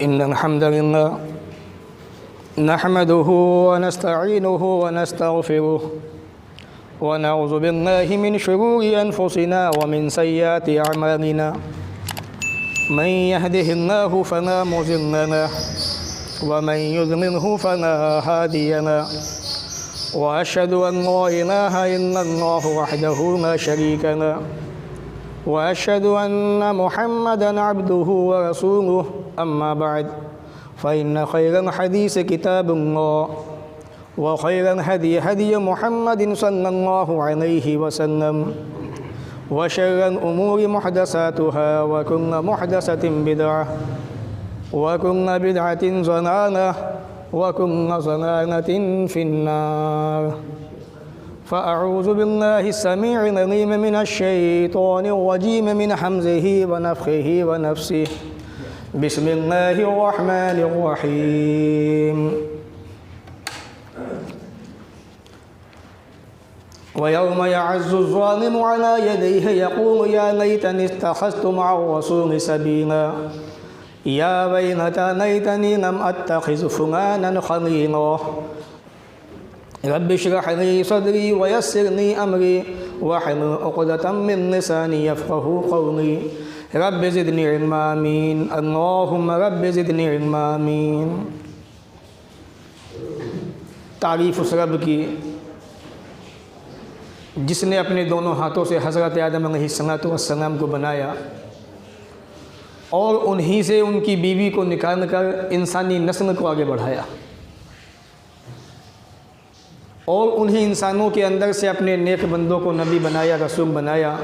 इन्नल हम्दलिल्लाह नहमदुहु व नस्तईनुहु व नस्तगफिरुहु व नऊज़ु बिल्लाहि मिन शुरूरि अनफुसिना व मिन सय्यिआति अअमालिना मन यहदिहिल्लाहु फला मुज़िल्ल लहु व मन युज़लिल्हु फला हादिय लहु व अशहदु अन ला इलाहा इल्लल्लाहु वहदहु ला शरीका लहु व अशहदु अन्न मुहम्मदन अब्दुहु व रसूलुहु अम्मा बअद फ़इन्न खैरल हदीस किताबुल्लाह व खैरल हदी हदी मुहम्मदिन सल्लल्लाहु अलैहि वसल्लम व शर्रल उमूरि मुहदसातुहा व कुल्लु मुहदसतिन बिदअह व कुल्लु बिदअतिन ज़लालह व कुल्लु ज़लालतिन फिन्नार। फ़अऊज़ु बिल्लाहि अस्समीइल अलीम मिनश शैतानिर रजीम मिन हम्ज़िहि व नफ़्ख़िहि व नफ़्सिहि। बिस्मिल्लाहिर रहमानिर रहीम। व यौम यअज़्ज़ु ज़्ज़ालिमु अला यदैहि यक़ूलु या लैतनी इत्तख़ज़्तु मअर रसूलि सबीला या वैलता लैतनी लम अत्तख़िज़ फ़ुलानन ख़लीला रब्बि इश्रह ली सदरी व यस्सिर ली अमरी वहलुल उक़दतम मिन लिसानी यफ़क़हू क़ौली रब्बि ज़िदनी इल्मा आमीन। अल्लाहुम्मा रब्बि ज़िदनी इल्मा आमीन। तारीफ़ उस रब की जिसने अपने दोनों हाथों से हज़रत आदम अलैहिस्सलातु वस्सलाम को बनाया और उन्हीं से उनकी बीवी को निकाल कर इंसानी नस्ल को आगे बढ़ाया और उन्हीं इंसानों के अंदर से अपने नेक बंदों को नबी बनाया, रसूल बनाया।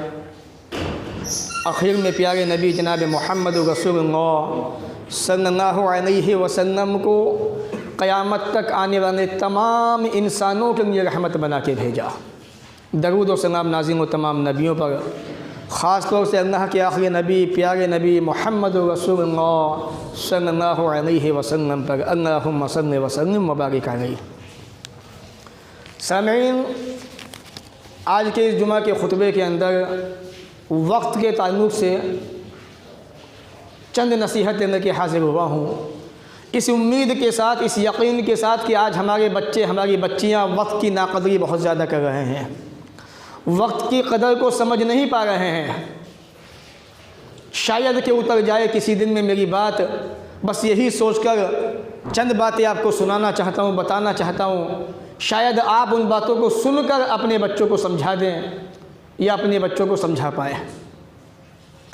आखिर में प्यारे नबी जनाब मोहम्मद रसूलुल्लाह सल्लल्लाहु अलैहि वसल्लम को क़यामत तक आने वाले तमाम इंसानों के लिए रहमत बना के भेजा। दरूद व सलाम नाज़िल हो तमाम नबियों पर, ख़ास तौर से अल्लाह के आखिरी नबी प्यारे नबी मोहम्मद रसूलुल्लाह सल्लल्लाहु अलैहि वसल्लम पर। अल्लाहुम्मा सल्लि व सल्लिम व बारिक अलैहि। सामीन, आज के इस जुमा के खुतबे के अंदर वक्त के ताल्लुक़ से चंद नसीहतें लेके हाज़िर हुआ हूँ, इस उम्मीद के साथ, इस यकीन के साथ कि आज हमारे बच्चे, हमारी बच्चियाँ वक्त की नाक़दरी बहुत ज़्यादा कर रहे हैं, वक्त की कदर को समझ नहीं पा रहे हैं। शायद कि उतर जाए किसी दिन में मेरी बात, बस यही सोचकर चंद बातें आपको सुनाना चाहता हूँ, बताना चाहता हूँ। शायद आप उन बातों को सुनकर अपने बच्चों को समझा दें या अपने बच्चों को समझा पाएँ।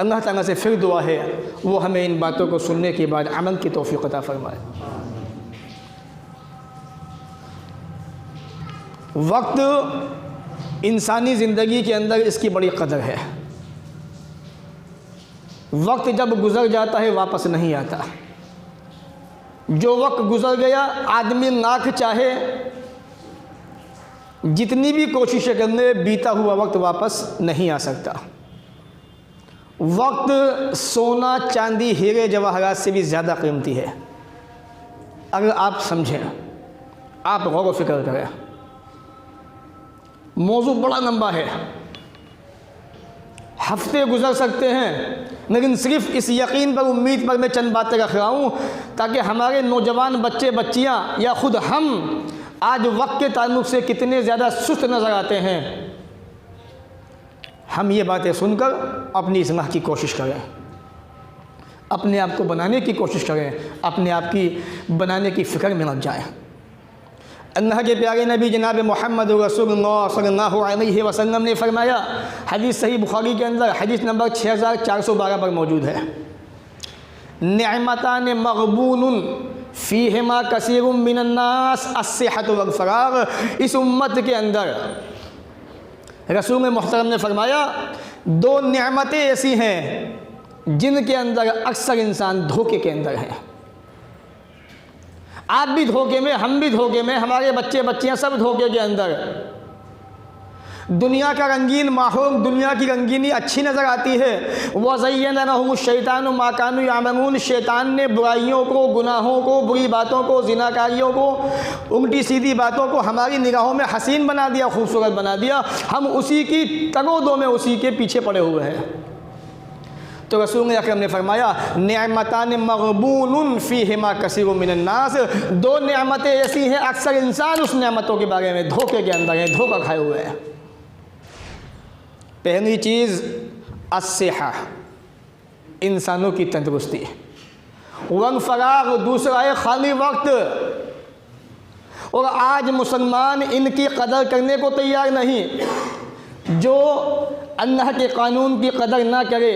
अल्लाह ताला से फिर दुआ है वो हमें इन बातों को सुनने के बाद अमल की तौफ़ीक़ अता फ़रमाए। वक्त इंसानी ज़िंदगी के अंदर इसकी बड़ी कदर है। वक्त जब गुज़र जाता है वापस नहीं आता। जो वक्त गुज़र गया, आदमी लाख चाहे जितनी भी कोशिशें कर ले, बीता हुआ वक्त वापस नहीं आ सकता। वक्त सोना, चांदी, हीरे जवाहरात से भी ज़्यादा कीमती है। अगर आप समझें, आप गौर व फिक्र करें। मौजू बड़ा लंबा है, हफ्ते गुजर सकते हैं, लेकिन सिर्फ़ इस यकीन पर, उम्मीद पर मैं चंद बातें रख रहा हूँ ताकि हमारे नौजवान बच्चे बच्चियाँ या ख़ुद हम आज वक्त के ताल्लुक़ से कितने ज़्यादा सुस्त नज़र आते हैं, हम ये बातें सुनकर अपनी इस्लाह की कोशिश करें, अपने आप को बनाने की कोशिश करें, अपने आप की बनाने की फ़िक्र में लग जाएं। अल्लाह के प्यारे नबी जनाब मोहम्मद रसूलुल्लाह सल्लल्लाहु अलैहि वसल्लम ने फरमाया, हदीस सही बुखारी के अंदर हदीस नंबर 6412 पर मौजूद है, निअमतान मग़बूनुन फ़ीहिमा कसीरुम मिनन नास अस्सिहतु वल फ़राग़। इस उम्मत के अंदर रसूल मोहतरम ने फरमाया, दो नेमतें ऐसी हैं जिनके अंदर अक्सर इंसान धोखे के अंदर हैं। आप भी धोखे में, हम भी धोखे में, हमारे बच्चे बच्चियां सब धोखे के अंदर। दुनिया का रंगीन माहौल, दुनिया की रंगीनी अच्छी नज़र आती है। वज़य्यना लहुमुश शैतानु मा कानू यामलून। शैतान ने बुराइयों को, गुनाहों को, बुरी बातों को, ज़िनाकारियों को, उल्टी सीधी बातों को हमारी निगाहों में हसीन बना दिया, खूबसूरत बना दिया। हम उसी की तगोदों में, उसी के पीछे पड़े हुए हैं। तो रसूल अकरम ने फरमाया नेमतान मग़बूनुन फ़ीहिमा कसीरुम मिनन नास, दो नेमतें ऐसी हैं अक्सर इंसान उस नेमतों के बारे में धोखे के अंदर है, धोखा खाए हुए हैं। पहली चीज़ अस्सिहा, इंसानों की तंदुरुस्ती, वक़्त फ़राग़, दूसरा है खाली वक्त। और आज मुसलमान इनकी कदर करने को तैयार नहीं। जो अल्लाह के कानून की कदर ना करे,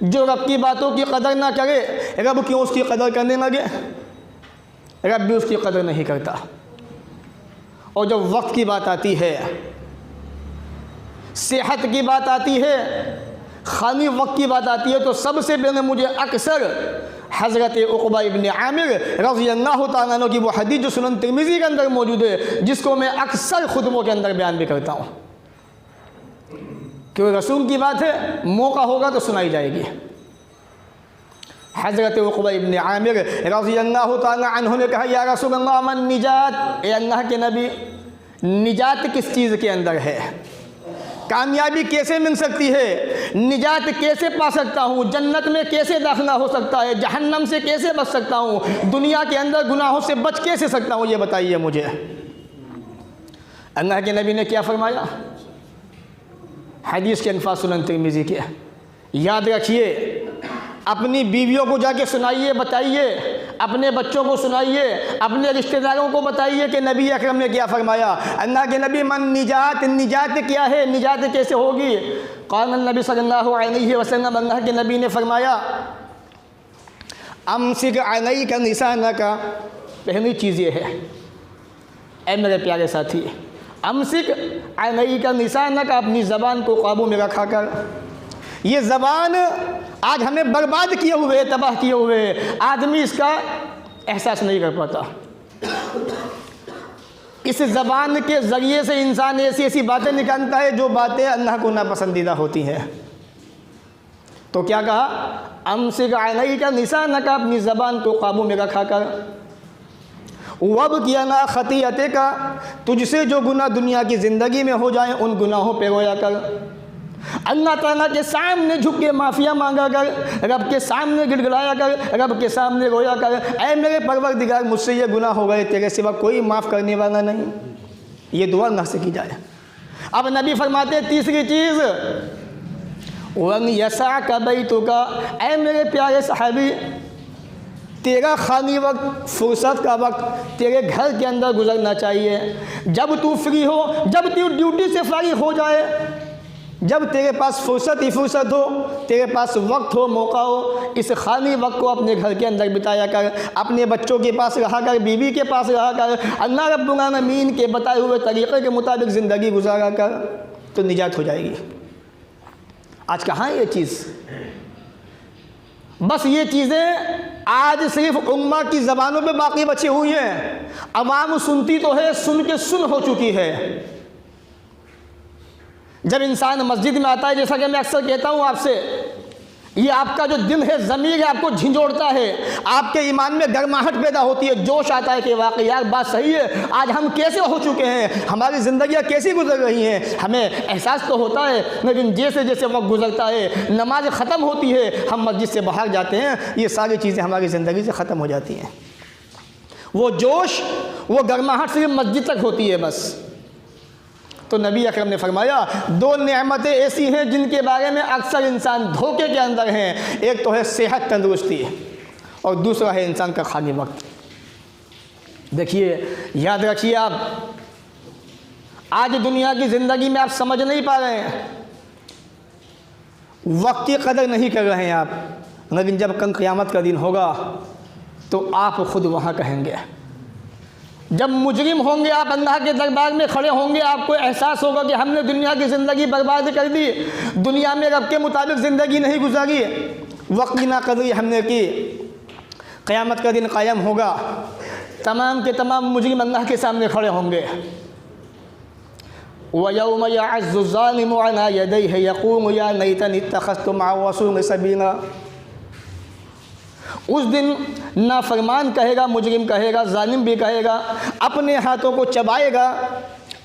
जो रब की बातों की कदर ना करे, रब क्यों उसकी कदर करने लगे? रब भी उसकी कदर नहीं करता। और जब वक्त की बात आती है, सेहत की बात आती है, खाली वक्त की बात आती है, तो सबसे पहले मुझे अक्सर हज़रत उक़बा इब्न आमिर रज़ी अल्लाह तआला अन्हु की वो हदीस जो सुनन तिरमिज़ी के अंदर मौजूद है, जिसको मैं अक्सर खुतबों के अंदर बयान भी करता हूँ, क्योंकि रसूल की बात है, मौका होगा तो सुनाई जाएगी। हज़रत उक़बा इब्न आमिर रज़ी अल्लाह तआला अन्हु ने कहा, या रसूल अल्लाह मन निजात, ए अल्लाह के नबी, निजात किस चीज़ के अंदर है? कामयाबी कैसे मिल सकती है? निजात कैसे पा सकता हूँ? जन्नत में कैसे दाखिला हो सकता है? जहन्नम से कैसे बच सकता हूँ? दुनिया के अंदर गुनाहों से बच कैसे सकता हूँ? ये बताइए मुझे। अल्लाह के नबी ने क्या फरमाया? हदीस के अल्फाज़ सुनन तिरमिज़ी के, याद रखिए, अपनी बीवियों को जाके सुनाइए, बताइए, अपने बच्चों को सुनाइए, अपने रिश्तेदारों को बताइए कि नबी अकरम ने क्या फरमाया। अल्लाह के नबी, मन निजात, निजात क्या है? निजात कैसे होगी? क़ाल नबी सल्लल्लाहु अलैहि वसल्लम, अल्लाह के नबी ने फरमाया, अमसिक अलैका लिसानका, पहली चीज़ ये है, ऐ मेरे प्यारे साथी, अमसिक अलैका लिसानका, अपनी ज़बान को काबू में रखा कर। ये ज़बान आज हमें बर्बाद किए हुए, तबाह किए हुए, आदमी इसका एहसास नहीं कर पाता। इस ज़बान के ज़रिए से इंसान ऐसी ऐसी बातें निकालता है जो बातें अल्लाह को नापसंदीदा होती हैं। तो क्या कहा? अमसिक अलैका लिसानका, अपनी ज़बान को काबू में रखा कर। वब किया ना खतीअते का, तुझसे जो गुनाह दुनिया की ज़िंदगी में हो जाए उन गुनाहों पे रोया कर। अल्लाह ताला के सामने झुक के माफ़िया मांगा कर, रब के सामने गिड़गिड़ाया कर, रब के सामने रोया कर, ऐ मेरे परवरदिगार, मुझसे ये गुनाह हो गए, तेरे सिवा कोई माफ़ करने वाला नहीं। ये दुआ अल्लाह से की जाए। अब नबी फरमाते तीसरी चीज़, वन यसा का बैतुका, ऐ मेरे प्यारे सहाबी, तेरा खाली वक्त, फुर्सत का वक्त तेरे घर के अंदर गुजरना चाहिए। जब तू फ्री हो, जब तू ड्यूटी से फारिग हो जाए, जब तेरे पास फुर्सत ही फुर्सत हो, तेरे पास वक्त हो, मौका हो, इस खाली वक्त को अपने घर के अंदर बिताया कर, अपने बच्चों के पास रहा कर, बीवी के पास रहा कर, अल्लाह रब्बुल आलमीन के बताए हुए तरीक़े के मुताबिक ज़िंदगी गुजारा कर, तो निजात हो जाएगी। आज कहाँ ये चीज़? बस ये चीज़ें आज सिर्फ उम्मा की ज़बानों पे बाकी बची हुई हैं। अवाम सुनती तो है, सुन के सुन हो चुकी है। जब इंसान मस्जिद में आता है, जैसा कि मैं अक्सर कहता हूँ आपसे, ये आपका जो दिल है, ज़मीर है, आपको झिंझोड़ता है, आपके ईमान में गर्माहट पैदा होती है, जोश आता है कि वाकई यार बात सही है, आज हम कैसे हो चुके हैं, हमारी ज़िंदगियाँ कैसी गुजर रही हैं। हमें एहसास तो होता है, लेकिन जैसे जैसे वक्त गुजरता है, नमाज ख़त्म होती है, हम मस्जिद से बाहर जाते हैं, ये सारी चीज़ें हमारी ज़िंदगी से ख़त्म हो जाती हैं। वो जोश, वो गर्माहट सिर्फ मस्जिद तक होती है बस। तो नबी अकरम ने फरमाया, दो नेमतें ऐसी हैं जिनके बारे में अक्सर इंसान धोखे के अंदर हैं। एक तो है सेहत, तंदुरुस्ती, और दूसरा है इंसान का खाली वक्त। देखिए, याद रखिए, आप आज दुनिया की ज़िंदगी में आप समझ नहीं पा रहे हैं, वक्त की कदर नहीं कर रहे हैं आप, लेकिन जब कल क़यामत का दिन होगा तो आप खुद वहाँ कहेंगे। जब मुजरिम होंगे, आप अल्लाह के दरबार में खड़े होंगे, आपको एहसास होगा कि हमने दुनिया की ज़िंदगी बर्बाद कर दी, दुनिया में रब के मुताबिक ज़िंदगी नहीं गुजारी, वक्त की नाक़दरी हमने की। क़यामत का दिन कायम होगा, तमाम के तमाम मुजरिम अल्लाह के सामने खड़े होंगे। वयौम यअज़्ज़ु ज़ालिमु अला यदैहि यक़ूलु या लैतनी इत्तख़ज़्तु मअ रसूलि सबीला। उस दिन नाफरमान कहेगा, मुजरिम कहेगा, जालिम भी कहेगा, अपने हाथों को चबाएगा,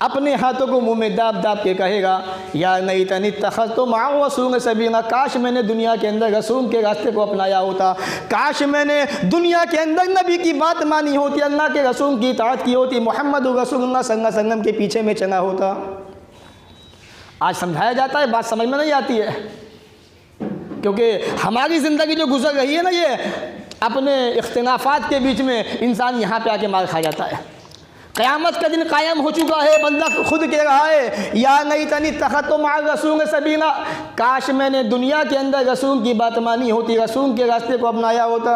अपने हाथों को मुंह में दाब दाब के कहेगा, या नहीं तनी तखत तो माँ रसूल सबीला, काश मैंने दुनिया के अंदर रसूल के रास्ते को अपनाया होता, काश मैंने दुनिया के अंदर नबी की बात मानी होती, अल्लाह के रसूल की इताअत की होती, मोहम्मद रसूलुल्लाह सल्लल्लाहु अलैहि वसल्लम के पीछे में चला होता। आज समझाया जाता है, बात समझ में नहीं आती है, क्योंकि हमारी ज़िंदगी जो गुजर रही है ना, ये अपने इख्तिलाफात के बीच में इंसान यहाँ पे आके मार खा जाता है। क़यामत का दिन कायम हो चुका है, बंदा खुद कह रहा है, या नहीं तनी तखत तो मार रसूल सबीला, काश मैंने दुनिया के अंदर रसूल की बात मानी होती, रसूल के रास्ते को अपनाया होता।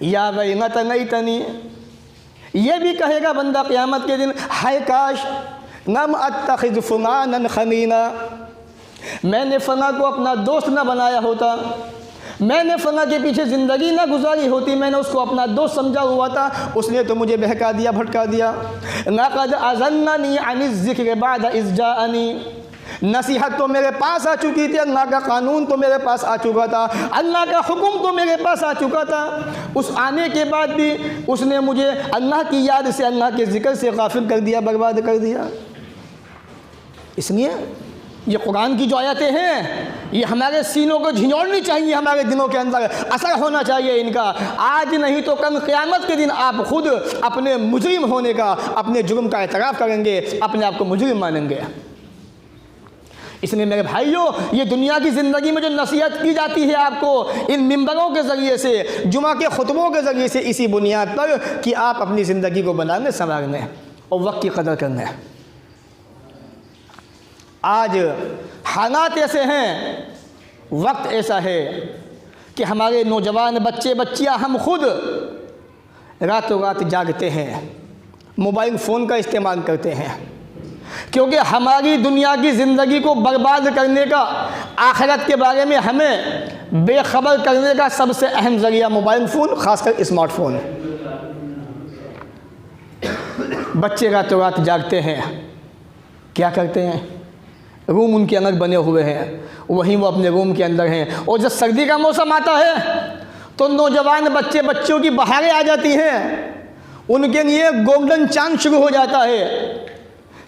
या वैनत नहीं तनी, ये भी कहेगा बंदा क़यामत के दिन, हाय काश नम अत्तखिज़ फुलानन खनीना, मैंने फ़ना को अपना दोस्त ना बनाया होता, मैंने फ़ना के पीछे ज़िंदगी ना गुजारी होती, मैंने उसको अपना दोस्त समझा हुआ था, उसने तो मुझे बहका दिया, भटका दिया। लक़द अज़ल्लनी अनिज़ ज़िक्र बाद इज़ जाअनी, नसीहत तो मेरे पास आ चुकी थी, अल्लाह का कानून तो मेरे पास आ चुका था, अल्लाह का हुक्म तो मेरे पास आ चुका था, उस आने के बाद भी उसने मुझे अल्लाह की याद से, अल्लाह के ज़िक्र से गाफिल कर दिया, बर्बाद कर दिया। इसलिए ये कुरान की जो आयतें हैं, ये हमारे सीनों को झिंझोड़नी चाहिए, हमारे दिलों के अंदर असर होना चाहिए इनका। आज नहीं तो कल क़यामत के दिन आप खुद अपने मुजरिम होने का, अपने जुर्म का एतराफ़ करेंगे, अपने आप को मुजरिम मानेंगे। इसलिए मेरे भाइयों, ये दुनिया की ज़िंदगी में जो नसीहत की जाती है आपको इन मिंबरों के ज़रिए से, जुमा के खुतबों के ज़रिए से, इसी बुनियाद पर कि आप अपनी ज़िंदगी को बनाने, संवारने और वक्त की कदर करने। आज हालात ऐसे हैं, वक्त ऐसा है कि हमारे नौजवान बच्चे बच्चियां, हम खुद रातों रात जागते हैं, मोबाइल फ़ोन का इस्तेमाल करते हैं, क्योंकि हमारी दुनिया की ज़िंदगी को बर्बाद करने का, आखिरत के बारे में हमें बेखबर करने का सबसे अहम ज़रिया मोबाइल फ़ोन, ख़ासकर स्मार्टफोन। बच्चे रातों रात जागते हैं, क्या करते हैं? रूम उनके अंदर बने हुए हैं, वहीं वो अपने रूम के अंदर हैं। और जब सर्दी का मौसम आता है तो नौजवान बच्चे बच्चों की बहारें आ जाती हैं, उनके लिए गोल्डन चांद शुरू हो जाता है।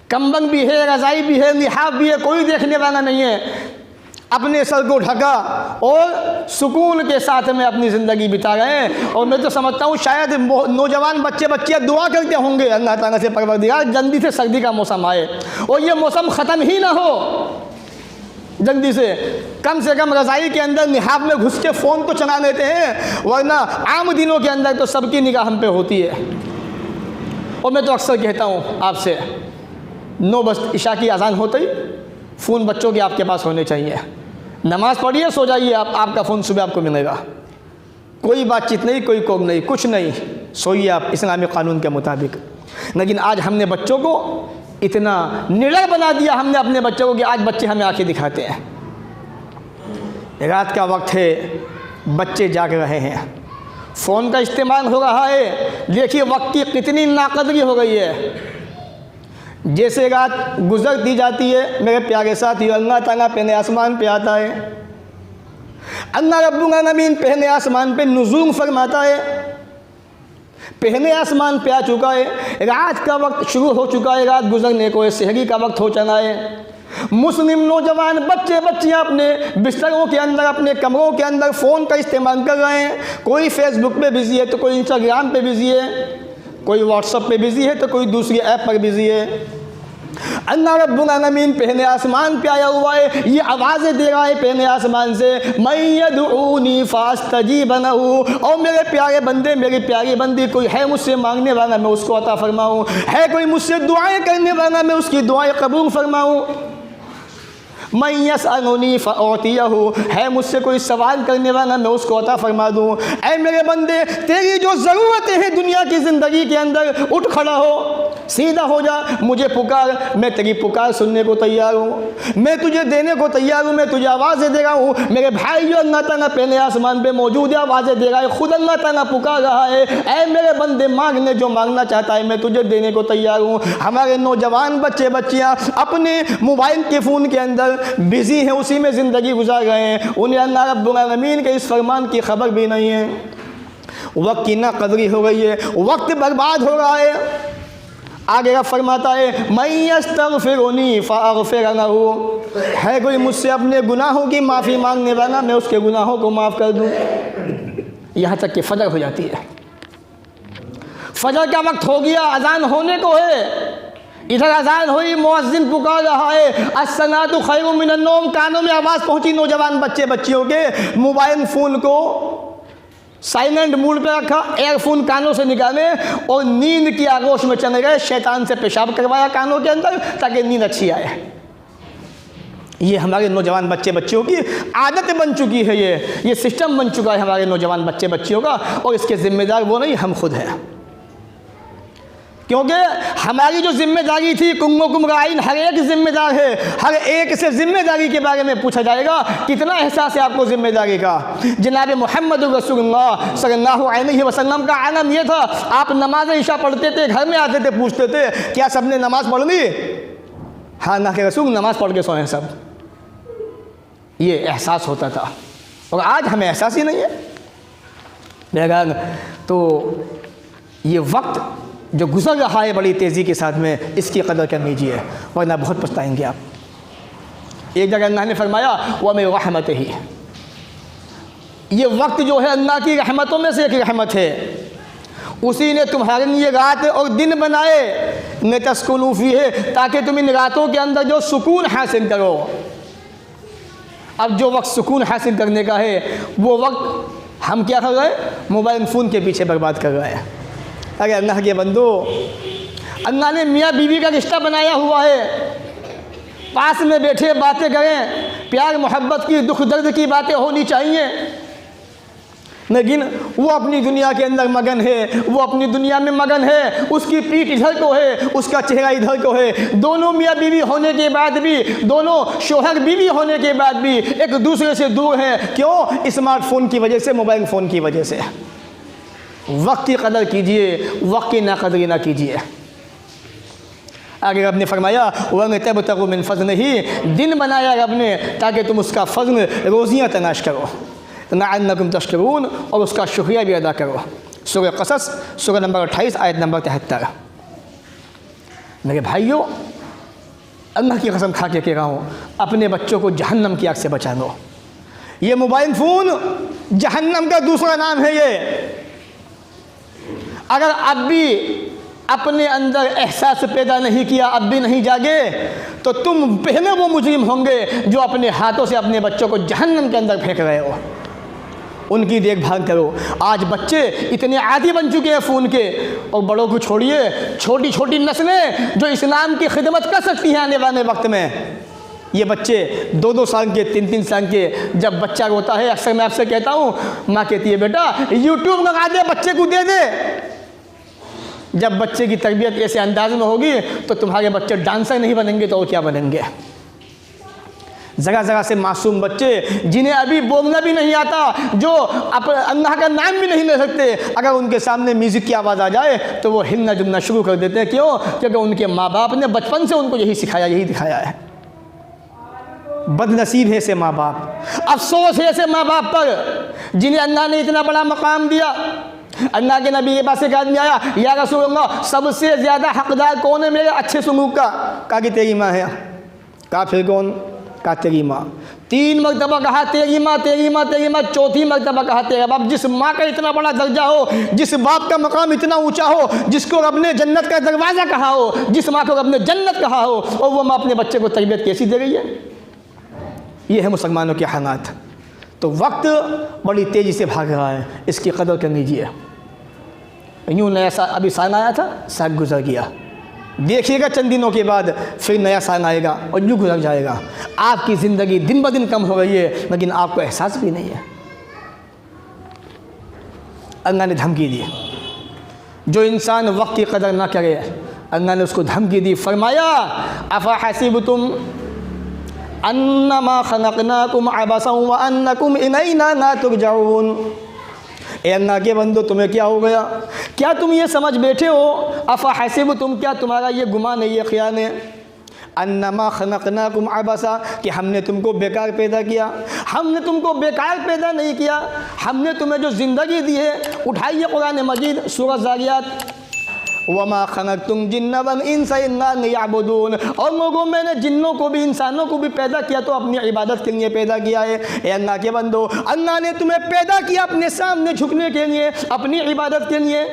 कंबल भी है, रज़ाई भी है, लिहाफ भी है, कोई देखने वाला नहीं है। अपने सर को ढका और सुकून के साथ में अपनी ज़िंदगी बिता रहे हैं। और मैं तो समझता हूँ शायद नौजवान बच्चे बच्चियाँ दुआ करते होंगे अल्लाह ताला से, परवरदिगार जल्दी से सर्दी का मौसम आए और ये मौसम ख़त्म ही ना हो जल्दी से कम रज़ाई के अंदर लिहाफ में घुस के फ़ोन तो चला लेते हैं, वरना आम दिनों के अंदर तो सबकी निगाह हम पे होती है। और मैं तो अक्सर कहता हूँ आपसे, 9 बजे इशा की अज़ान होते ही फ़ोन बच्चों के आपके पास होने चाहिए। नमाज़ पढ़िए, सो जाइए, आपका फ़ोन सुबह आपको मिलेगा। कोई बातचीत नहीं, कोई कॉल नहीं, कुछ नहीं, सोइए आप इस्लामी क़ानून के मुताबिक। लेकिन आज हमने बच्चों को इतना निडर बना दिया, हमने अपने बच्चों को, कि आज बच्चे हमें आंखें दिखाते हैं। रात का वक्त है, बच्चे जाग रहे हैं, फ़ोन का इस्तेमाल हो रहा है। देखिए वक्त की कितनी नाकदरी हो गई है। जैसे रात गुजरती जाती है मेरे प्यारे साथियों, अल्लाह ताला पहले आसमान पे आता है, अल्लाह रब्बुल आलमीन पहले आसमान पे नुज़ूल फरमाता है, पहले आसमान पे आ चुका है, रात का वक्त शुरू हो चुका है, रात गुजरने को है, सहरी का वक्त हो चला है। मुस्लिम नौजवान बच्चे बच्चियाँ अपने बिस्तरों के अंदर, अपने कमरों के अंदर फ़ोन का इस्तेमाल कर रहे हैं। कोई फेसबुक पे बिज़ी है तो कोई इंस्टाग्राम पे बिज़ी है, कोई व्हाट्सअप पे बिज़ी है तो कोई दूसरी ऐप पर बिज़ी है। अल्लाह रब्बुल आलमीन पहले आसमान पे आया हुआ है, ये आवाज़ें दे रहा है पहले आसमान से, मैं यदऊनी फास्तजीब लहू, और मेरे प्यारे बंदे, मेरी प्यारी बंदी, कोई है मुझसे मांगने वाला मैं उसको अता फरमाऊँ, है कोई मुझसे दुआएं करने वाला मैं उसकी दुआएं कबूल फरमाऊँ। मैं यसअलुनी फ़अतीहु, है मुझसे कोई सवाल करने वाला मैं उसको अता फरमा दूँ। ऐ मेरे बंदे, तेरी जो ज़रूरतें हैं दुनिया की ज़िंदगी के अंदर, उठ खड़ा हो, सीधा हो जा, मुझे पुकार, मैं तेरी पुकार सुनने को तैयार हूँ, मैं तुझे देने को तैयार हूँ, मैं तुझे आवाज़ें दे रहा हूँ। मेरे भाई जो अल्लाह ताला पहले आसमान पे मौजूद है, आवाज़ें दे रहा है, ख़ुद अल्लाह ताला पुकार रहा है, ऐ मेरे बंदे मांगने जो मांगना चाहता है मैं तुझे देने को तैयार हूँ। हमारे नौजवान बच्चे बच्चियाँ अपने मोबाइल के फ़ोन के अंदर बिज़ी हैं, उसी में ज़िंदगी गुजार रहे हैं, उन्हें अल्लाह रब्बुल आलमीन के इस फरमान की खबर भी नहीं है। वक्त की ना कदरी हो गई है, वक्त बर्बाद हो रहा है। आगे रब फरमाता है मैं यस्तगफिरुनी फअगफिर लहू, है कोई मुझसे अपने गुनाहों की माफ़ी मांगने वाला, मैं उसके गुनाहों को माफ़ कर दूँ। यहाँ तक कि फजर हो जाती है, फजर का वक्त हो गया, अजान होने को है, इधर अजान हुई, मुअज्जिन पुकार रहा है अस्सलातु खैरुम मिनन नौम, कानों में आवाज़ पहुंची नौजवान बच्चे बच्चियों के, मोबाइल फ़ोन को साइलेंट मूड पे रखा, एयरफोन कानों से निकाले और नींद की आगोश में चले गए, शैतान से पेशाब करवाया कानों के अंदर ताकि नींद अच्छी आए। ये हमारे नौजवान बच्चे बच्चियों की आदत बन चुकी है, ये सिस्टम बन चुका है हमारे नौजवान बच्चे बच्चियों का, और इसके ज़िम्मेदार वो नहीं, हम खुद हैं। क्योंकि हमारी जो जिम्मेदारी थी, कुल्लुकुम राइन, हर एक जिम्मेदार है, हर एक से जिम्मेदारी के बारे में पूछा जाएगा, कितना एहसास है आपको जिम्मेदारी का। जनाब मोहम्मद रसूलुल्लाह सल्लल्लाहु अलैहि वसल्लम का आलम यह था, आप नमाज इशा पढ़ते थे, घर में आते थे, पूछते थे क्या सबने नमाज पढ़ ली? हाँ ना के रसूल नमाज पढ़ के सोए सब। ये एहसास होता था, और आज हमें एहसास ही नहीं है। बहरहाल तो ये वक्त जो गुजर रहा है बड़ी तेज़ी के साथ में, इसकी कदर कर लीजिए, वरना बहुत पछताएंगे आप। एक जगह अल्लाह ने फरमाया वह में रहमत ही, ये वक्त जो है अल्लाह की रहमतों में से एक रहमत है, उसी ने तुम्हारे लिए रात और दिन बनाए, न तस्कुनू फी है, ताकि तुम इन रातों के अंदर जो सुकून हासिल करो। अब जो वक्त सुकून हासिल करने का है, वो वक्त हम क्या कर रहे हैं? मोबाइल फ़ोन के पीछे बर्बाद कर रहे हैं। अरे अल्लाह के बंदो, अल्लाह ने मियाँ बीवी का रिश्ता बनाया हुआ है, पास में बैठे बातें करें, प्यार मोहब्बत की, दुख दर्द की बातें होनी चाहिए, लेकिन वो अपनी दुनिया के अंदर मगन है, वो अपनी दुनिया में मगन है, उसकी पीठ इधर को है, उसका चेहरा इधर को है। दोनों मियाँ बीवी होने के बाद भी, दोनों शोहर बीवी होने के बाद भी एक दूसरे से दूर हैं। क्यों? स्मार्टफोन की वजह से, मोबाइल फ़ोन की वजह से। वक्त की कदर कीजिए, वक्त की नाकदरी ना कीजिए। आगे रब ने फरमाया वह तब तक मिन फ़ज़्लिही, दिन बनाया रब ने ताकि तुम उसका फ़ज़्ल, रोज़ियाँ तलाश करो, लअल्लकुम तशकुरून, और उसका शुक्रिया भी अदा करो। सूरह क़सस सूरह नंबर 28 आयत नंबर 73। मेरे भाइयों, अल्लाह की कसम खा के कह रहा हूँ, अपने बच्चों को जहन्नम की आग से बचा लो। ये मोबाइल फ़ोन जहन्नम का दूसरा नाम है। ये अगर अब भी अपने अंदर एहसास पैदा नहीं किया, अब भी नहीं जागे, तो तुम पहले वो मुजरिम होंगे जो अपने हाथों से अपने बच्चों को जहन्नम के अंदर फेंक रहे हो। उनकी देखभाल करो। आज बच्चे इतने आदी बन चुके हैं फ़ोन के, और बड़ों को छोड़िए, छोटी छोटी नस्लें जो इस्लाम की खिदमत कर सकती हैं आने वाले वक्त में, ये बच्चे 2-2 साल के, 3-3 साल के, जब बच्चा रोता है, अक्सर मैं आपसे कहता हूँ, माँ कहती है बेटा यूट्यूब लगा दे, बच्चे को दे दे। जब बच्चे की तरबियत ऐसे अंदाज में होगी तो तुम्हारे बच्चे डांसर नहीं बनेंगे तो क्या बनेंगे? जगह जगह से मासूम बच्चे जिन्हें अभी बोलना भी नहीं आता, जो अल्लाह का नाम भी नहीं ले सकते, अगर उनके सामने म्यूज़िक की आवाज़ आ जाए तो वो हिलना जुलना शुरू कर देते हैं। क्यों? क्योंकि उनके माँ बाप ने बचपन से उनको यही सिखाया, यही दिखाया है। बदनसीब है ऐसे माँ बाप, अफसोस है ऐसे माँ बाप पर जिन्हें अल्लाह ने इतना बड़ा मकाम दिया। अल्लाह के नबी के पास एक आदमी आया, या रसूल अल्लाह, सबसे ज़्यादा हकदार कौन है मेरे अच्छे सुलूक का? कहा कि तेरी माँ है। कहा फिर कौन? कहा तेरी माँ। 3 मरतबा कहा तेरी माँ, तेरी माँ, तेरी माँ। चौथी मरतबा कहा तेरा बाप। जिस माँ का इतना बड़ा दर्जा हो, जिस बाप का मकाम इतना ऊंचा हो, जिसको रब ने जन्नत का दरवाज़ा कहा हो, जिस माँ को रब ने जन्नत कहा हो, और वो माँ अपने बच्चे को तरबियत कैसी दे रही है? ये है मुसलमानों के हालात। तो वक्त बड़ी तेज़ी से भाग रहा है, इसकी कदर कर लीजिए। यूँ नया साल, अभी साल आया था, साल गुजर गया, देखिएगा चंद दिनों के बाद फिर नया साल आएगा और यूँ गुजर जाएगा। आपकी ज़िंदगी दिन ब दिन कम हो रही है, लेकिन आपको एहसास भी नहीं है। अल्लाह ने धमकी दी, जो इंसान वक्त की कदर ना करे, अल्लाह ने उसको धमकी दी। फरमाया अफ़ा हसीबतुम अन्नमा खलक़नाकुम अबसन व अन्नकुम इलैना ला तुरजऊन। ए अल्लाह के बंदो, तुम्हें क्या हो गया? क्या तुम ये समझ बैठे हो? अफ़ा हसीबतुम, क्या तुम्हारा ये गुमान है, ये ख्याल है, अन्नमा खलक़नाकुम अबसा, कि हमने तुमको बेकार पैदा किया? हमने तुमको बेकार पैदा नहीं किया, हमने तुम्हें जो ज़िंदगी दी है। उठाइए कुरान मजीद सूरह ज़ारियात वमा खलक़तुल जिन्ना वल इंसा इल्ला लियअबुदून, और लोगों मैंने जिन्नों को भी इंसानों को भी पैदा किया तो अपनी इबादत के लिए पैदा किया है। ए अल्लाह के बंदो, अल्लाह ने तुम्हें पैदा किया अपने सामने झुकने के लिए, अपनी इबादत के लिए,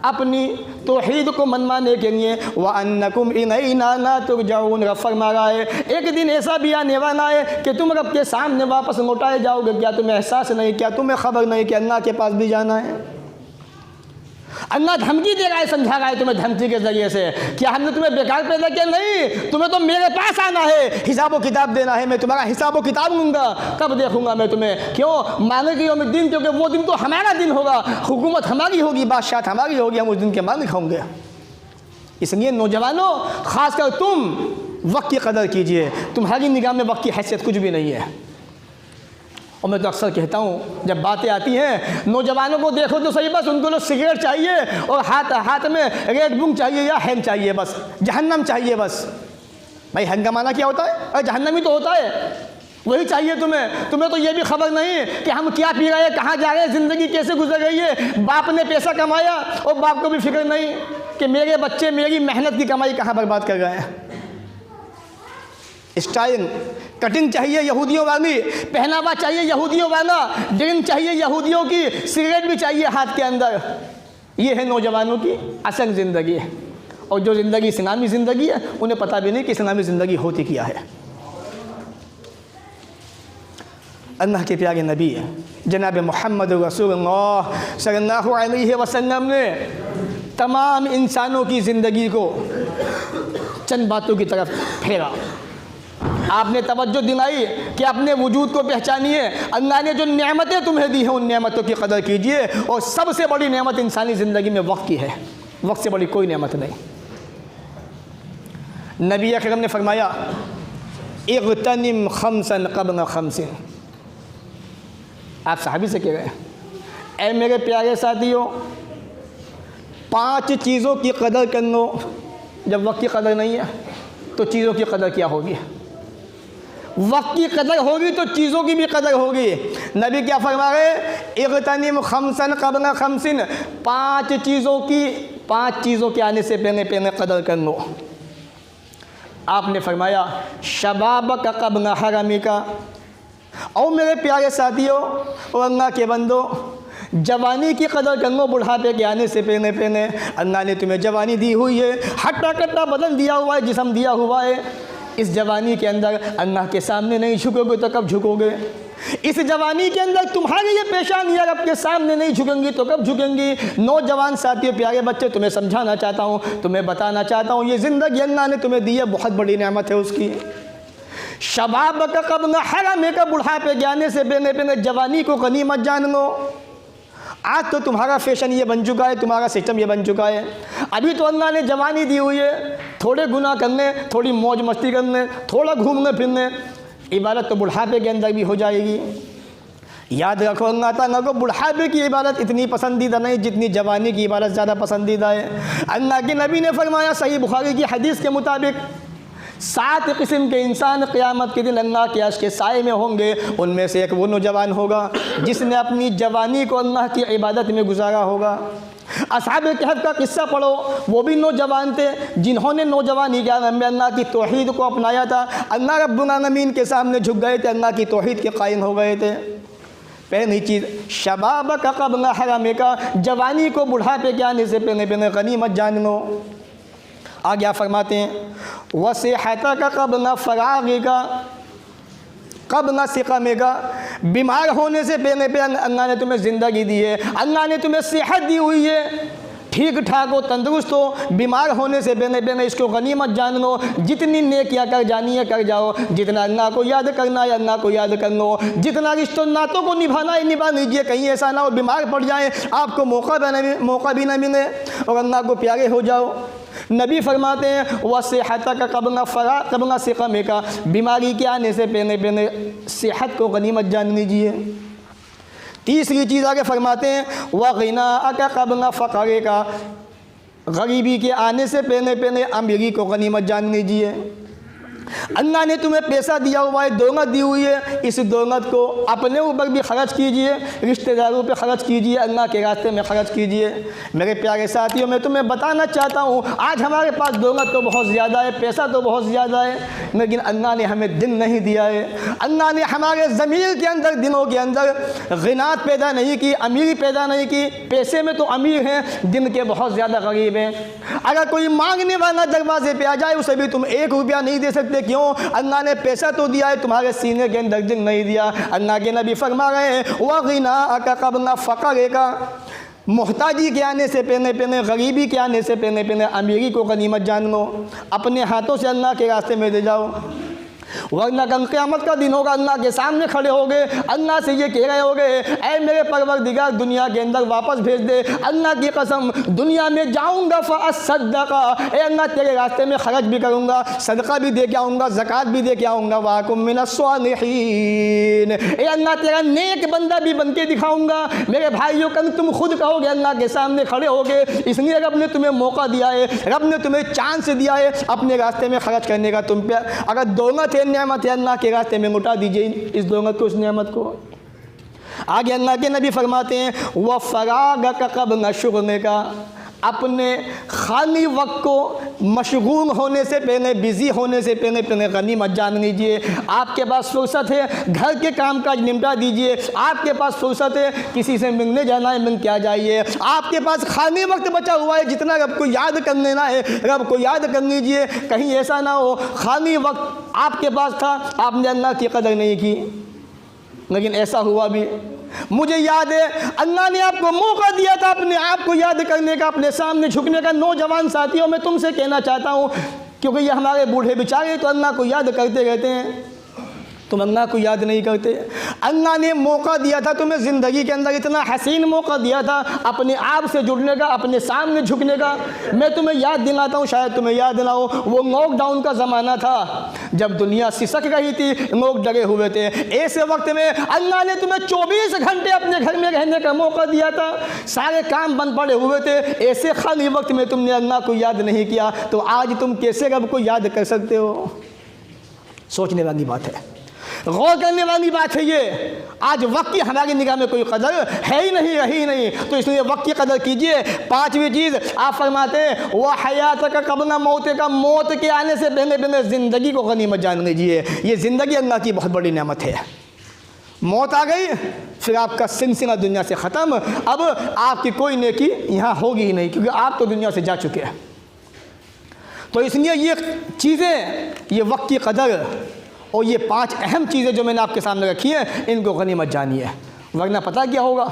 अपनी तौहीद को मनवाने के लिए। व अन्नकुम इलैना ला तुरजऊन, रब फरमा रहा है एक दिन ऐसा भी आने वाला है कि तुम रब के सामने वापस लौटाए जाओगे। क्या तुम्हें एहसास नहीं, क्या तुम्हें खबर नहीं कि अल्लाह के पास भी जाना है? अल्लाह धमकी दे रहा है, समझा रहा है तुम्हें धमकी के ज़रिए से। क्या हमने तुम्हें बेकार पैदा किया? नहीं, तुम्हें तो मेरे पास आना है, हिसाब व किताब देना है, मैं तुम्हारा हिसाब व किताब लूँगा। कब देखूँगा मैं तुम्हें? क्यों? मालिक यौम दिन, क्योंकि वो दिन तो हमारा दिन होगा, हुकूमत हमारी होगी, बादशाहत हमारी होगी, हम उस दिन के मालिक होंगे। इसलिए नौजवानों, ख़ासकर तुम वक्त की कदर कीजिए। तुम्हारी निगाह में वक्त की हैसियत कुछ भी नहीं है। और मैं तो अक्सर कहता हूँ, जब बातें आती हैं नौजवानों को देखो तो सही, बस उनको तो सिगरेट चाहिए और हाथ में रेड बुल चाहिए या हैंग चाहिए, बस जहन्नम चाहिए बस। भाई हैंग का माना क्या होता है? अरे जहन्नम ही तो होता है, वही चाहिए तुम्हें। तुम्हें तो ये भी खबर नहीं कि हम क्या पी रहे हैं, कहाँ जा रहे हैं, ज़िंदगी कैसे गुजर रही है। बाप ने पैसा कमाया और बाप को भी फिक्र नहीं कि मेरे बच्चे मेरी मेहनत की कमाई कहाँ बर्बाद कर गए हैं। स्टाइल कटिंग चाहिए यहूदियों वाली, पहनावा चाहिए यहूदियों वाला, ड्रिंक चाहिए यहूदियों की, सिगरेट भी चाहिए हाथ के अंदर। ये है नौजवानों की असल ज़िंदगी। और जो ज़िंदगी इस्लामी ज़िंदगी है उन्हें पता भी नहीं कि इस्लामी ज़िंदगी होती क्या है। अल्लाह के प्यारे नबी जनाब मोहम्मद रसूलुल्लाह सल्लल्लाहु अलैहि वसल्लम ने तमाम इंसानों की ज़िंदगी को चंद बातों की तरफ फेरा। आपने तवज्जो दिलाई कि अपने वजूद को पहचानिए, अल्लाह ने जो नेमतें तुम्हें दी हैं उन नेमतों की कदर कीजिए। और सबसे बड़ी नेमत इंसानी ज़िंदगी में वक्त की है, वक्त से बड़ी कोई नेमत नहीं। नबी अकरम ने फरमाया इग़्तनिम खम्सन क़ब्ल खम्सिन। आप सहाबी से कह रहे हैं, ऐ मेरे प्यारे साथियों, 5 चीज़ों की कदर कर लो। जब वक्त की कदर नहीं है तो चीज़ों की कदर क्या होगी? वक्त की कदर होगी तो चीज़ों की भी कदर होगी। नबी क्या फरमा रहे? इग़्तनिम खम्सन क़ब्ल खम्सिन, 5 चीज़ों के आने से पहले पहले कदर कर लो। आपने फरमाया शबाबक क़ब्ल हरमिका। और मेरे प्यारे साथियों और अल्लाह के बंदो, जवानी की कदर कर लो बुढ़ापे के आने से पहले पहले। अल्लाह ने तुम्हें जवानी दी हुई है, हट्टा कट्टा बदन दिया हुआ है, जिस्म दिया हुआ है। इस जवानी के अंदर अल्लाह के सामने नहीं झुकोगे तो कब झुकोगे? इस जवानी के अंदर तुम्हारी ये पेशानियाँ रब के सामने नहीं झुकेंगी तो कब झुकेंगी? नौजवान साथियों, प्यारे बच्चे, तुम्हें समझाना चाहता हूँ, तुम्हें बताना चाहता हूँ, ये ज़िंदगी अल्लाह ने तुम्हें दी है, बहुत बड़ी नेमत है उसकी। शबाब का क़ब्ल हरम का, बुढ़ापे के आने से पहले पहले जवानी को गनीमत जान लो। आज तो तुम्हारा फैशन ये बन चुका है, तुम्हारा सिस्टम ये बन चुका है। अभी तो अल्लाह ने जवानी दी हुई है, थोड़े गुनाह करने, थोड़ी मौज मस्ती करने, थोड़ा घूमने फिरने, इबादत तो बुढ़ापे के अंदर भी हो जाएगी। याद रखो, अल्लाह ताला को बुढ़ापे की इबादत इतनी पसंदीदा नहीं जितनी जवानी की इबादत ज़्यादा पसंदीदा है। अल्लाह के नबी ने फरमाया सही बुखारी की हदीस के मुताबिक, 7 किस्म के इंसान क़यामत के दिन अल्लाह के अर्श के साए में होंगे। उनमें से एक वो नौजवान होगा जिसने अपनी जवानी को अल्लाह की इबादत में गुजारा होगा। असहाब कहफ का किस्सा पढ़ो, वो भी नौजवान थे जिन्होंने नौजवानी के आलम में अल्लाह की तौहीद को अपनाया था। अल्लाह रब्बुल आलमीन के सामने झुक गए थे, अल्लाह की तौहीद के कायम हो गए थे। पहली चीज़ शबाब का क़ब्ल हरम का, जवानी को बुढ़ापे के आने से पहले पहले गनीमत जान लो। आगे आप फरमाते हैं वसेहत का क़ब्ल फ़राग़ का, क़ब्ल सिक़म का, बीमार होने से पहले पहले अल्लाह ने तुम्हें ज़िंदगी दी है, अल्लाह ने तुम्हें सेहत दी हुई है, ठीक ठाक हो, तंदुरुस्त हो। बीमार होने से पहले पहले इसको गनीमत जान लो। जितनी नेकियां कर जानी है कर जाओ, जितना अल्लाह को याद करना है अल्लाह को याद कर लो, जितना रिश्तों नातों को निभाना है निभा लीजिए। कहीं ऐसा ना हो बीमार पड़ जाए, आपको मौका भी ना मिले और अल्लाह को प्यारे हो जाओ। नबी फरमाते हैं वह सेहत का क़ब्ल सिक़म का, बीमारी के आने से पहले पहले सेहत को गनीमत जान लीजिए। तीसरी चीज़ आगे फरमाते हैं वह ग़िना का क़ब्ल फ़क़र का, गरीबी के आने से पहले पहले अमीरी को गनीमत जान लीजिए। अल्लाह ने तुम्हें पैसा दिया हुआ है, दौलत दी हुई है, इस दौलत को अपने ऊपर भी खर्च कीजिए, रिश्तेदारों पे खर्च कीजिए, अल्लाह के रास्ते में खर्च कीजिए। मेरे प्यारे साथियों, मैं तुम्हें बताना चाहता हूँ, आज हमारे पास दौलत तो बहुत ज़्यादा है, पैसा तो बहुत ज़्यादा है, लेकिन अल्लाह ने हमें दिन नहीं दिया है। अल्लाह ने हमारे ज़मीर के अंदर, दिलों के अंदर गिनात पैदा नहीं की, अमीरी पैदा नहीं की। पैसे में तो अमीर हैं, दिन के बहुत ज़्यादा गरीब हैं। अगर कोई मांगने वाला दरवाजे पे आ जाए, उसे भी तुम 1 रुपया नहीं दे सकते। क्यों? अल्लाह ने पैसा तो दिया है, तुम्हारे सीने के अंदर दिन नहीं दिया। अल्लाह के नबी फरमा रहे हैं, वग़िनाअका क़ब्ला फ़क़रिका, मोहताजी के आने से पहले, गरीबी के आने से पहले अमीरी को गनीमत जान लो, अपने हाथों से अल्लाह के रास्ते में दे जाओ। वरना कल क़यामत का दिन होगा, अल्लाह के सामने खड़े हो गए, अल्लाह से ये कह रहे हो गए, ऐ मेरे परवरदिगार दुनिया के अंदर वापस भेज दे। अल्लाह की कसम, दुनिया में जाऊँगा फ़अस्सद्दक़ा, ऐ अल्लाह तेरे रास्ते में खर्च भी करूँगा, सदका भी दे के आऊँगा, ज़कात भी दे के आऊँगा, वाकुम मिनस्सालिहीन, ऐ अल्लाह तेरा नेक बंदा भी बन के दिखाऊँगा। मेरे भाइयों, कल तुम खुद कहोगे अल्लाह के सामने खड़े हो गए, इसलिए रब ने तुम्हें मौका दिया है, रब ने तुम्हें चांस दिया है अपने रास्ते में खर्च करने का। तुम पे अगर दौलत है, नेमत है, अल्लाह के रास्ते में लुटा दीजिए इस दौलत को, उस नेमत को। आगे अल्लाह के नबी फरमाते हैं, वह फ़राग़का क़ब्ला शुग़लिका, अपने खाली वक्त को मशगूल होने से पहले, बिज़ी होने से पहले गनीमत जान लीजिए। आपके पास फुर्सत है, घर के काम काज निपटा दीजिए। आपके पास फुर्सत है, किसी से मिलने जाना है, मिल के आ जाइए। आपके पास खाली वक्त बचा हुआ है, जितना रब को याद कर लेना है, रब को याद कर लीजिए। कहीं ऐसा ना हो खाली वक्त आपके पास था, आपने अल्लाह की कदर नहीं की। लेकिन ऐसा हुआ भी, मुझे याद है अल्लाह ने आपको मौका दिया था अपने आप को याद करने का, अपने सामने झुकने का। नौजवान साथियों, मैं तुमसे कहना चाहता हूँ, क्योंकि ये हमारे बूढ़े बेचारे तो अल्लाह को याद करते रहते हैं, तुम अल्लाह को याद नहीं करते। अल्लाह ने मौका दिया था तुम्हें, ज़िंदगी के अंदर इतना हसीन मौका दिया था अपने आप से जुड़ने का, अपने सामने झुकने का। मैं तुम्हें याद दिलाता हूँ, शायद तुम्हें याद ना हो, वो लॉकडाउन का ज़माना था जब दुनिया सिसक रही थी, लोग डरे हुए थे। ऐसे वक्त में अल्लाह ने तुम्हें 24 घंटे अपने घर में रहने का मौका दिया था, सारे काम बंद पड़े हुए थे। ऐसे खाली वक्त में तुमने अल्लाह को याद नहीं किया, तो आज तुम कैसे रब को याद कर सकते हो? सोचने वाली बात है, गौर करने वाली बात है ये। आज वक्त की हमारी निगाह में कोई कदर है ही नहीं, रही नहीं, तो इसलिए वक्त की कदर कीजिए। 5वीं चीज़ आप फरमाते हैं, वह हयात का क़ब्ला मौत का, मौत के आने से पहले ज़िंदगी को गनीमत जान लीजिए। ये ज़िंदगी अल्लाह की बहुत बड़ी नेमत है। मौत आ गई, फिर आपका सिलसिला दुनिया से ख़त्म। अब आपकी कोई नेकी यहाँ होगी ही नहीं, क्योंकि आप तो दुनिया से जा चुके हैं। तो इसलिए ये चीज़ें, ये वक्त की कदर और ये 5 अहम चीज़ें जो मैंने आपके सामने रखी हैं, इनको गनीमत जानिए। वरना पता क्या होगा,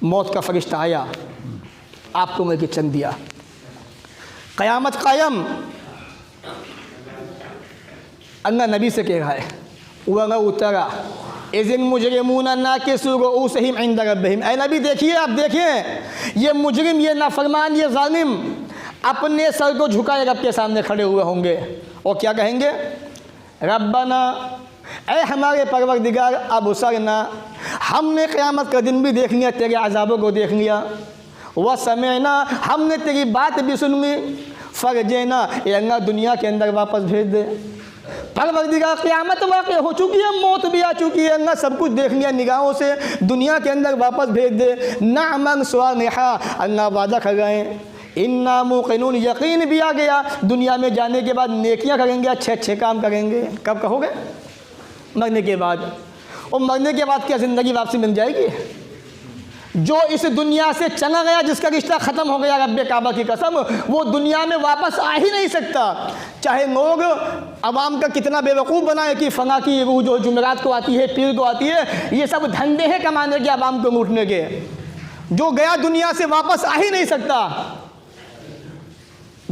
मौत का फरिश्ता आया, आपको लेके चल दिया, क़यामत कायम। अल्लाह नबी से कह रहा है, वह उतरा इज़िल मुजरिमून नाकिसू रुऊसहिम इंद रब्बिहिम। ऐ नबी देखिए, आप देखें, ये मुजरिम, ये नाफरमान, ये ज़ालिम अपने सर को झुकाए रब के सामने खड़े हुए होंगे और क्या कहेंगे, रब्बना, ऐ हमारे परवरदिगार, अब सरना, हमने क़यामत का दिन भी देख लिया, तेरे अज़ाबों को देख लिया, व समेना, हमने तेरी बात भी सुन ली, फ़रजेना, ये अल्लाह दुनिया के अंदर वापस भेज दे। परवरदिगार, क़यामत वाक़ई हो चुकी है, मौत भी आ चुकी है, अल्लाह सब कुछ देख लिया निगाहों से, दुनिया के अंदर वापस भेज दे। नअमन स्वालिहा, अल्लाह वादा कर गए, इन्ना मुक़िनून, यकीन भी आ गया, दुनिया में जाने के बाद नेकियां करेंगे, अच्छे अच्छे काम करेंगे। कब कहोगे? मरने के बाद। और मरने के बाद क्या ज़िंदगी वापसी मिल जाएगी? जो इस दुनिया से चला गया, जिसका रिश्ता ख़त्म हो गया, रब्बे काबा की कसम, वो दुनिया में वापस आ ही नहीं सकता। चाहे लोग अवाम का कितना बेवकूफ़ बनाए कि फ़ना की रूह जो जुमेरात को आती है, पीर को आती है, ये सब धंधे हैं कमाने के, अवाम को लूटने के। जो गया दुनिया से वापस आ ही नहीं सकता।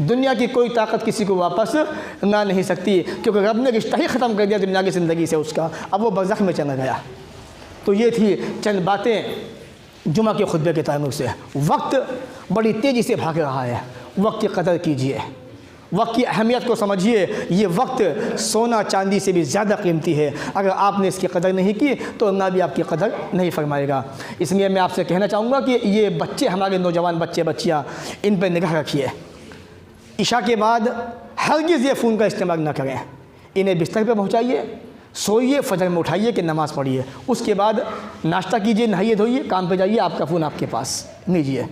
दुनिया की कोई ताकत किसी को वापस ना नहीं सकती, क्योंकि रब ने रिश्ता ही ख़त्म कर दिया दुनिया की ज़िंदगी से उसका। अब वो बरज़ख में चला गया। तो ये थी चंद बातें जुमा के खुतबे के ताल्लुक़ से। वक्त बड़ी तेज़ी से भाग रहा है, वक्त की कदर कीजिए, वक्त की अहमियत को समझिए। ये वक्त सोना चांदी से भी ज़्यादा कीमती है। अगर आपने इसकी कदर नहीं की तो अल्लाह भी आपकी कदर नहीं फरमाएगा। इसलिए मैं आपसे कहना चाहूँगा कि ये बच्चे, हमारे नौजवान बच्चे बच्चियाँ, इन पर निगाह रखिए। इशा के बाद हरगिज़ ये फ़ोन का इस्तेमाल ना करें। इन्हें बिस्तर पे पहुंचाइए, सोइए, फजर में उठाइए कि नमाज़ पढ़िए, उसके बाद नाश्ता कीजिए, नहाइए धोइए, काम पे जाइए, आपका फ़ोन आपके पास लीजिए।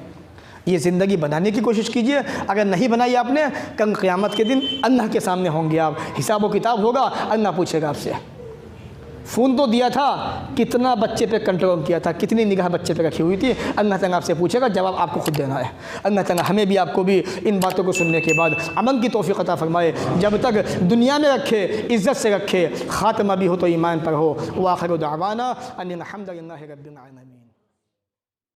ये ज़िंदगी बनाने की कोशिश कीजिए। अगर नहीं बनाई आपने, कल क़यामत के दिन अल्लाह के सामने होंगे आप, हिसाब व किताब होगा, अल्लाह पूछेगा आपसे। फ़ोन तो दिया था, कितना बच्चे पे कंट्रोल किया था, कितनी निगाह बच्चे पे रखी हुई थी, अल्लाह ताला आपसे पूछेगा, जवाब आपको खुद देना है। अल्लाह ताला हमें भी आपको भी इन बातों को सुनने के बाद अमल की तौफ़ीक़ अता फ़रमाए। जब तक दुनिया में रखे, इज़्ज़त से रखे, ख़ात्मा भी हो तो ईमान पर हो। व आख़िरु दावाना अनिल हम्दुलिल्लाहि रब्बिल आलमीन।